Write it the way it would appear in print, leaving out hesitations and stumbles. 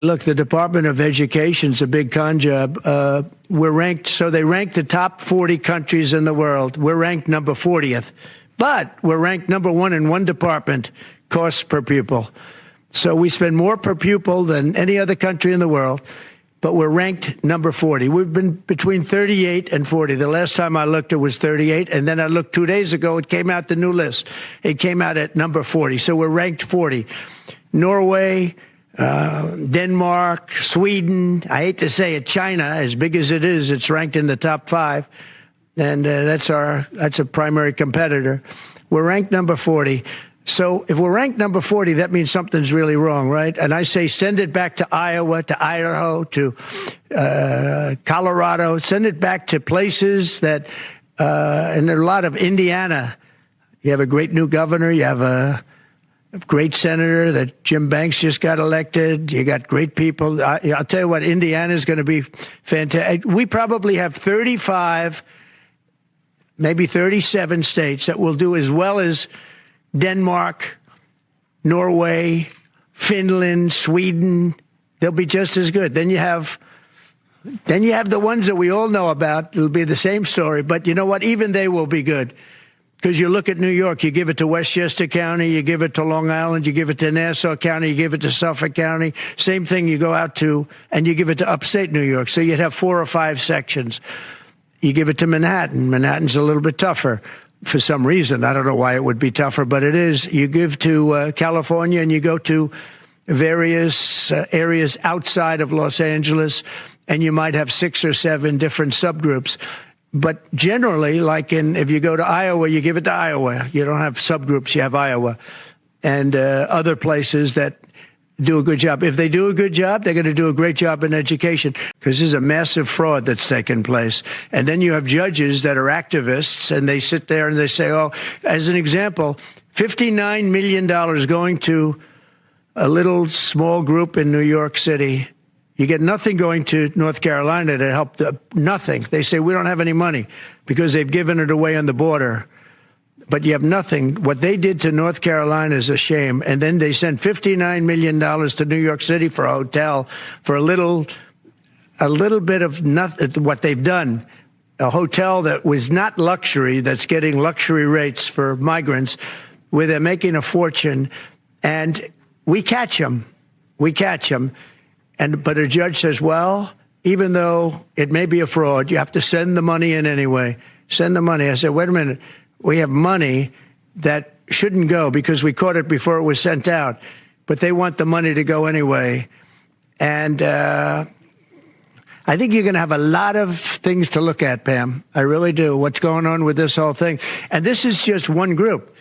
Look, the Department of Education's a big con job. We're ranked, so they rank the top 40 countries in the world. We're ranked number 40th, but we're ranked number one in one department, costs per pupil. So we spend more per pupil than any other country in the world, but we're ranked number 40. We've been between 38 and 40. The last time I looked, it was 38. And then I looked 2 days ago, it came out the new list. It came out at number 40. So we're ranked 40. Norway, Denmark, Sweden, I hate to say it, China, as big as it is, it's ranked in the top 5. And that's a primary competitor. We're ranked number 40. So if we're ranked number 40, that means something's really wrong, right? And I say send it back to Iowa, to Idaho, to Colorado. Send it back to places that, and there are a lot of Indiana. You have a great new governor. You have a great senator that Jim Banks just got elected. You got great people. I'll tell you what, Indiana is going to be fantastic. We probably have 35, maybe 37 states that will do as well as Denmark, Norway, Finland, Sweden. They'll be just as good. Then you have the ones that we all know about. It'll be the same story. But you know what? Even they will be good. Because you look at New York, you give it to Westchester County, you give it to Long Island, you give it to Nassau County, you give it to Suffolk County. Same thing, you go out to, and you give it to upstate New York. So you'd have 4 or 5 sections. You give it to Manhattan. Manhattan's a little bit tougher for some reason. I don't know why it would be tougher, but it is. You give to California, and you go to various areas outside of Los Angeles, and you might have 6 or 7 different subgroups. But generally, like if you go to Iowa, you give it to Iowa. You don't have subgroups, you have Iowa. And other places that do a good job. If they do a good job, they're going to do a great job in education, because there's a massive fraud that's taken place. And then you have judges that are activists, and they sit there and they say, oh, as an example, $59 million going to a little small group in New York City. You get nothing going to North Carolina to help nothing. They say, we don't have any money because they've given it away on the border. But you have nothing. What they did to North Carolina is a shame. And then they sent $59 million to New York City for a hotel for a little bit of nothing. What they've done, a hotel that was not luxury, that's getting luxury rates for migrants, where they're making a fortune. And we catch them. We catch them. But a judge says, well, even though it may be a fraud, you have to send the money in anyway. Send the money. I said, wait a minute. We have money that shouldn't go because we caught it before it was sent out. But they want the money to go anyway. And I think you're going to have a lot of things to look at, Pam. I really do. What's going on with this whole thing. And this is just one group.